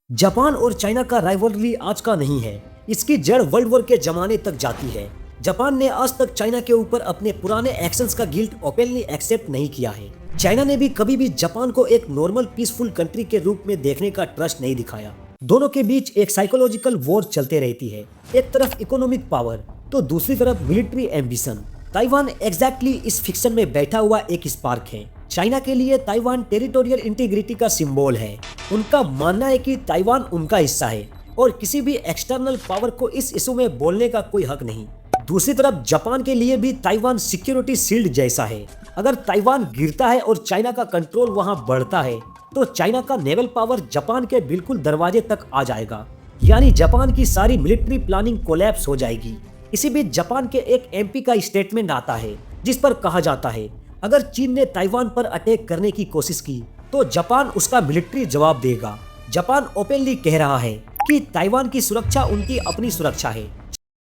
Japan और China का rivalry आज का नहीं है। इसकी जड़ वर्ल्ड वॉर के जमाने तक जाती है। जापान ने आज तक चाइना के ऊपर अपने पुराने एक्शंस का गिल्ट ओपनली एक्सेप्ट नहीं किया है। चाइना ने भी कभी भी जापान को एक नॉर्मल पीसफुल कंट्री के रूप में देखने का ट्रस्ट नहीं दिखाया। दोनों के बीच एक साइकोलॉजिकल वॉर चलते रहती है, एक तरफ इकोनॉमिक पावर तो दूसरी तरफ मिलिट्री एम्बिशन। ताइवान एग्जैक्टली इस फिक्शन में बैठा हुआ एक स्पार्क है। चाइना के लिए ताइवान टेरिटोरियल इंटीग्रिटी का सिंबल है। उनका मानना है कि ताइवान उनका हिस्सा है और किसी भी एक्सटर्नल पावर को इस इशू में बोलने का कोई हक नहीं। दूसरी तरफ जापान के लिए भी ताइवान सिक्योरिटी शील्ड जैसा है। अगर ताइवान गिरता है और चाइना का कंट्रोल वहां बढ़ता है तो चाइना का नेवल पावर जापान के बिल्कुल दरवाजे तक आ जाएगा, यानी जापान की सारी मिलिट्री प्लानिंग कोलैप्स हो जाएगी। इसी बीच जापान के एक एमपी का स्टेटमेंट आता है जिस पर कहा जाता है अगर चीन ने ताइवान पर अटैक करने की कोशिश की तो जापान उसका मिलिट्री जवाब देगा। जापान ओपनली कह रहा है कि ताइवान की सुरक्षा उनकी अपनी सुरक्षा है।